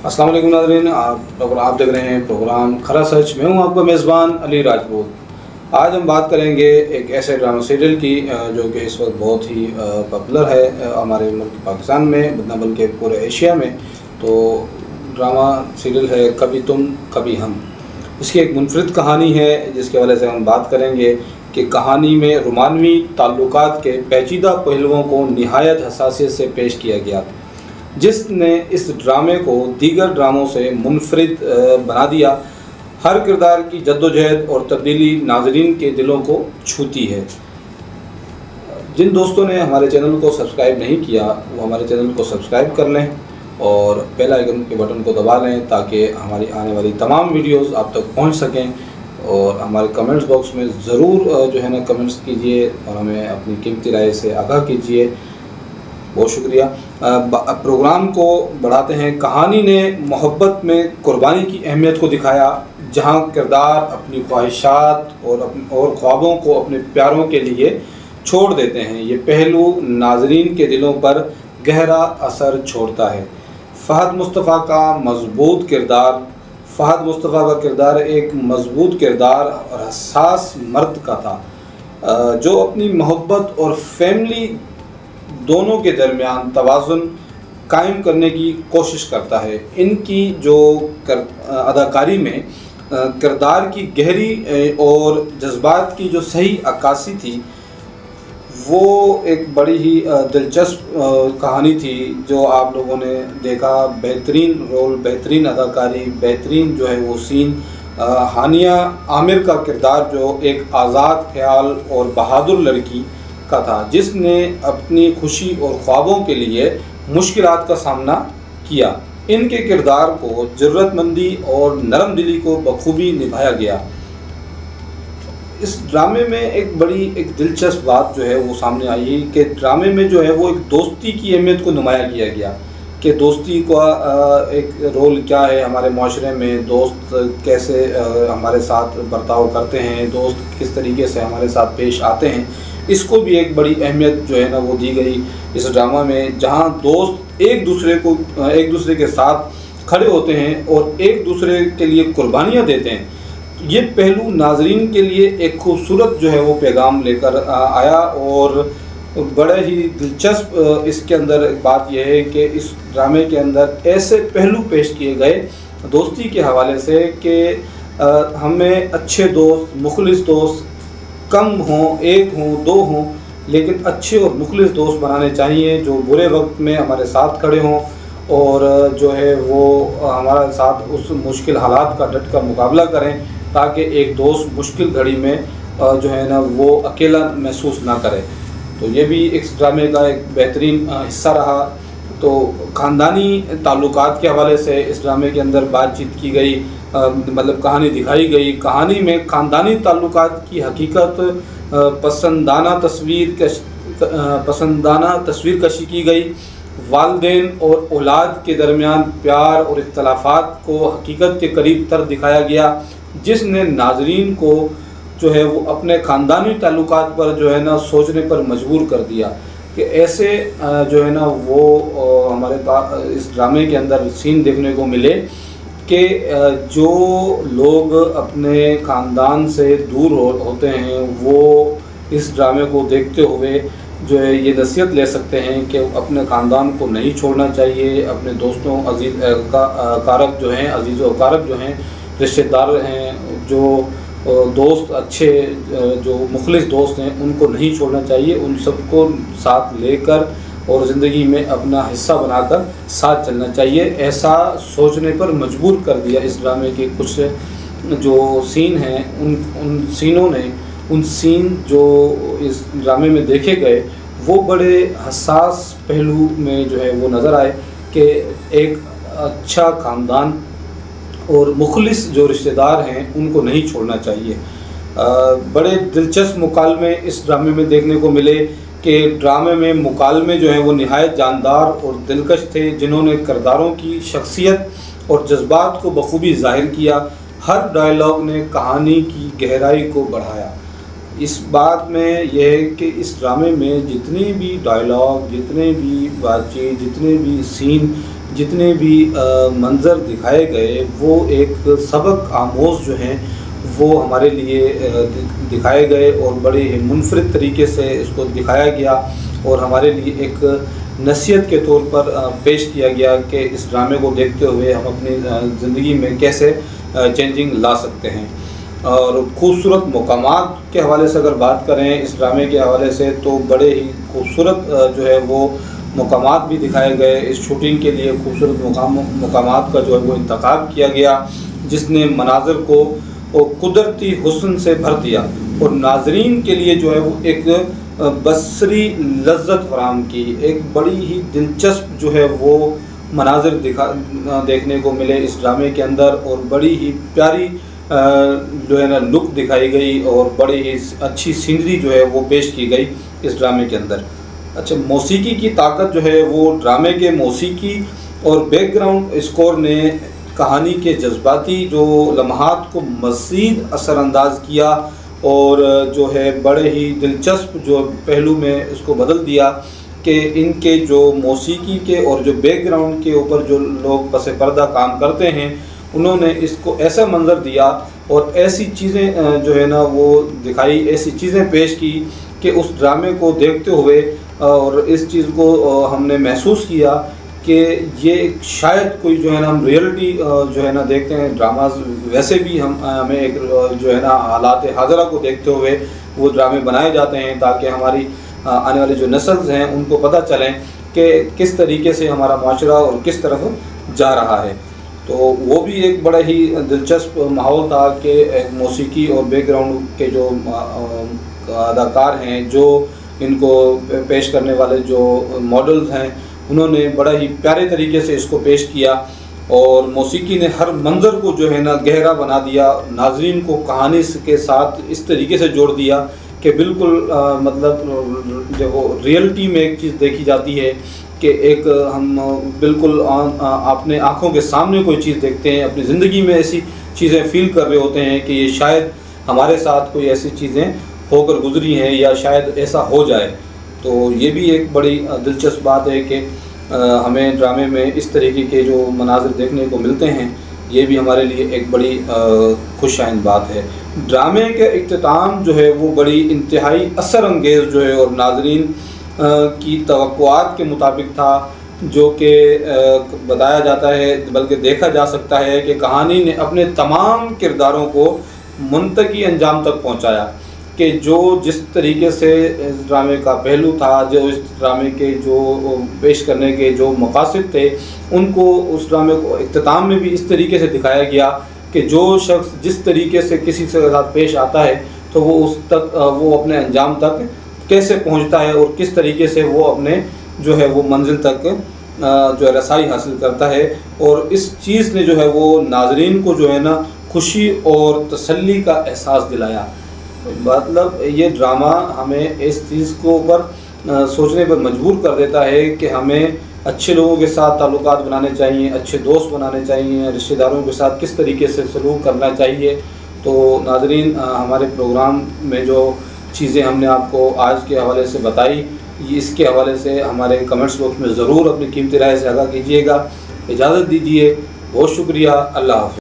अस्सलाम वालेकुम नाज़रीन, आप देख रहे हैं प्रोग्राम खरा सच। मैं हूं आपका मेज़बान अली राजपूत। आज हम बात करेंगे एक ऐसे ड्रामा सीरियल की जो कि इस वक्त बहुत ही पॉपुलर है हमारे मुल्क पाकिस्तान में, न बल्कि पूरे एशिया में। तो ड्रामा सीरियल है कभी तुम कभी हम। इसकी एक मुनफरिद कहानी है जिसके हवाले से हम बात करेंगे कि कहानी में रोमानवी ताल्लुकात के पेचीदा पहलुओं को निहायत हसासियत से पेश किया गया, जिसने इस ड्रामे को दीगर ड्रामों से मुनफरिद बना दिया। हर किरदार की जद्दोजहद और तब्दीली नाजरीन के दिलों को छूती है। जिन दोस्तों ने हमारे चैनल को सब्सक्राइब नहीं किया वो हमारे चैनल को सब्सक्राइब कर लें और बेल आइकन के बटन को दबा लें ताकि हमारी आने वाली तमाम वीडियोस आप तक पहुंच सकें। और हमारे कमेंट्स बॉक्स में ज़रूर जो है ना कमेंट्स कीजिए और हमें अपनी कीमती राय से आगाह कीजिए। बहुत शुक्रिया। प्रोग्राम को बढ़ाते हैं। कहानी ने मोहब्बत में कुर्बानी की अहमियत को दिखाया, जहां किरदार अपनी ख्वाहिशात और ख्वाबों को अपने प्यारों के लिए छोड़ देते हैं। ये पहलू नाजरीन के दिलों पर गहरा असर छोड़ता है। फ़हद मुस्तफ़ा का किरदार एक मजबूत किरदार और हसास मर्द का था जो अपनी मोहब्बत और फैमिली दोनों के दरमियान तवाज़ुन कायम करने की कोशिश करता है। इनकी जो अदाकारी में किरदार की गहरी और जज्बात की जो सही अक्कासी थी वो एक बड़ी ही दिलचस्प कहानी थी जो आप लोगों ने देखा। बेहतरीन रोल, बेहतरीन अदाकारी, बेहतरीन जो है वो सीन। हानिया आमिर का किरदार जो एक आज़ाद ख्याल और बहादुर लड़की का था जिसने अपनी खुशी और ख्वाबों के लिए मुश्किलात का सामना किया। इनके किरदार को जुर्रतमंदी और नरम दिली को बखूबी निभाया गया। इस ड्रामे में एक दिलचस्प बात जो है वो सामने आई कि ड्रामे में जो है वो एक दोस्ती की अहमियत को नुमाया किया गया कि दोस्ती का एक रोल क्या है हमारे माशरे में, दोस्त कैसे हमारे साथ बर्ताव करते हैं, दोस्त किस तरीके से हमारे साथ पेश आते हैं। इसको भी एक बड़ी अहमियत जो है ना वो दी गई इस ड्रामा में, जहां दोस्त एक दूसरे के साथ खड़े होते हैं और एक दूसरे के लिए कुर्बानियां देते हैं। ये पहलू नाजरीन के लिए एक खूबसूरत जो है वो पैगाम लेकर आया। और बड़े ही दिलचस्प इसके अंदर बात यह है कि इस ड्रामे के अंदर ऐसे पहलू पेश किए गए दोस्ती के हवाले से कि हमें अच्छे दोस्त, मुखलिस दोस्त कम हों, एक हों, दो हों, लेकिन अच्छे और मुखलिस दोस्त बनाने चाहिए जो बुरे वक्त में हमारे साथ खड़े हों और जो है वो हमारे साथ उस मुश्किल हालात का डट कर मुकाबला करें ताकि एक दोस्त मुश्किल घड़ी में जो है ना वो अकेला महसूस ना करे। तो ये भी इस ड्रामे का एक बेहतरीन हिस्सा रहा। तो ख़ानदानी ताल्लुकात के हवाले से इस ड्रामे के अंदर बातचीत की गई, मतलब कहानी दिखाई गई। कहानी में ख़ानदानी ताल्लुकात की हकीकत पसंदाना तस्वीर कशी की गई। वालिदैन और औलाद के दरमियान प्यार और इख्तलाफात को हकीकत के करीब तर दिखाया गया, जिसने नाजरीन को जो है वो अपने ख़ानदानी ताल्लुकात पर जो है ना सोचने पर मजबूर कर दिया कि ऐसे जो है ना वो हमारे पास इस ड्रामे के अंदर सीन देखने को मिले कि जो लोग अपने ख़ानदान से दूर होते हैं वो इस ड्रामे को देखते हुए जो है ये नसीहत ले सकते हैं कि अपने ख़ानदान को नहीं छोड़ना चाहिए। अपने दोस्तों, कारब जो हैं, अजीज़ व कारब जो हैं, रिश्तेदार हैं, जो दोस्त अच्छे जो मुखलिस दोस्त हैं उनको नहीं छोड़ना चाहिए। उन सबको साथ लेकर और ज़िंदगी में अपना हिस्सा बनाकर साथ चलना चाहिए। ऐसा सोचने पर मजबूर कर दिया इस ड्रामे के कुछ जो सीन हैं। उन सीन जो इस ड्रामे में देखे गए वो बड़े हसास पहलू में जो है वो नज़र आए कि एक अच्छा ख़ानदान और मुखलिस जो रिश्तेदार हैं उनको नहीं छोड़ना चाहिए। बड़े दिलचस्प मुकालमे इस ड्रामे में देखने को मिले कि ड्रामे में मुकालमे जो हैं वो निहायत जानदार और दिलकश थे, जिन्होंने किरदारों की शख्सियत और जज्बात को बखूबी ज़ाहिर किया। हर डायलॉग ने कहानी की गहराई को बढ़ाया। इस बात में यह है कि इस ड्रामे में जितने भी डायलॉग, जितने भी बातचीत, जितने भी सीन जितने भी मंज़र दिखाए गए वो एक सबक आमोज़ जो हैं वो हमारे लिए दिखाए गए और बड़े ही मुनफरिद तरीके से इसको दिखाया गया और हमारे लिए एक नसीहत के तौर पर पेश किया गया कि इस ड्रामे को देखते हुए हम अपनी ज़िंदगी में कैसे चेंजिंग ला सकते हैं। और खूबसूरत मकामात के हवाले से अगर बात करें इस ड्रामे के हवाले से, तो बड़े ही खूबसूरत जो है वो मकामात भी दिखाए गए। इस शूटिंग के लिए खूबसूरत मकामात का जो है वो इंतखाब किया गया, जिसने मनाज़र को कुदरती हुस्न से भर दिया और नाजरीन के लिए जो है वो एक बसरी लज्जत फराहम की। एक बड़ी ही दिलचस्प जो है वो मनाज़र देखने को मिले इस ड्रामे के अंदर, और बड़ी ही प्यारी जो है ना लुक दिखाई गई और बड़ी ही अच्छी सीनरी जो है वो पेश की गई इस ड्रामे के अंदर। अच्छा, मौसीकी की ताकत जो है वो ड्रामे के मौसीकी और बैकग्राउंड स्कोर ने कहानी के जज्बाती जो लम्हात को मज़ीद असरानंदाज किया और जो है बड़े ही दिलचस्प जो पहलू में इसको बदल दिया कि इनके जो मौसीकी के और जो बैकग्राउंड के ऊपर जो लोग पस पर्दा काम करते हैं उन्होंने इसको ऐसा मंज़र दिया और ऐसी चीज़ें जो है ना वो दिखाई, ऐसी चीज़ें पेश की कि उस ड्रामे को देखते हुए और इस चीज़ को हमने महसूस किया कि ये शायद कोई जो है ना हम रियलिटी जो है ना देखते हैं ड्रामाज, वैसे भी हमें एक जो है ना हालात हाज़िरा को देखते हुए वो ड्रामे बनाए जाते हैं ताकि हमारी आने वाली जो नस्ल्स हैं उनको पता चलें कि किस तरीके से हमारा माशरा और किस तरफ जा रहा है। तो वो भी एक बड़ा ही दिलचस्प माहौल था कि एक मौसीकी और बैकग्राउंड के जो अदाकार हैं, जो इनको पेश करने वाले जो मॉडल्स हैं, उन्होंने बड़ा ही प्यारे तरीके से इसको पेश किया और मौसीकी ने हर मंज़र को जो है ना गहरा बना दिया, नाज़रीन को कहानी के साथ इस तरीके से जोड़ दिया कि बिल्कुल मतलब जब वो रियलिटी में एक चीज़ देखी जाती है कि एक हम बिल्कुल अपने आँखों के सामने कोई चीज़ देखते हैं, अपनी ज़िंदगी में ऐसी चीज़ें फ़ील कर रहे होते हैं कि ये शायद हमारे साथ कोई ऐसी चीज़ें होकर गुज़री हैं या शायद ऐसा हो जाए। तो ये भी एक बड़ी दिलचस्प बात है कि हमें ड्रामे में इस तरीके के जो मनाज़िर देखने को मिलते हैं, ये भी हमारे लिए एक बड़ी खुशाइंद बात है। ड्रामे के इख्तिताम जो है वो बड़ी इंतहाई असर अंगेज़ जो है और नाज़रीन की तवक्कुआत के मुताबिक था, जो कि बताया जाता है बल्कि देखा जा सकता है कि कहानी ने अपने तमाम किरदारों को मुंतकी अंजाम तक पहुंचाया कि जो जिस तरीके से इस ड्रामे का पहलू था, जो इस ड्रामे के जो पेश करने के जो मकासद थे, उनको उस ड्रामे को इख्तिताम में भी इस तरीके से दिखाया गया कि जो शख्स जिस तरीके से किसी से साथ पेश आता है तो वो उस तक वो अपने अंजाम तक कैसे पहुंचता है और किस तरीके से वो अपने जो है वो मंजिल तक जो है रसाई हासिल करता है। और इस चीज़ ने जो है वो नाज़रीन को जो है ना खुशी और तसल्ली का एहसास दिलाया। मतलब ये ड्रामा हमें इस चीज़ को ऊपर सोचने पर मजबूर कर देता है कि हमें अच्छे लोगों के साथ ताल्लुकात बनाने चाहिए, अच्छे दोस्त बनाने चाहिए, रिश्तेदारों के साथ किस तरीके से सलूक करना चाहिए। तो नाज़रीन, हमारे प्रोग्राम में जो चीज़ें हमने आपको आज के हवाले से बताई, इसके हवाले से हमारे कमेंट्स बॉक्स में ज़रूर अपनी कीमती राय से आगाह कीजिएगा। इजाज़त दीजिए, बहुत शुक्रिया, अल्लाह हाफ़िज़।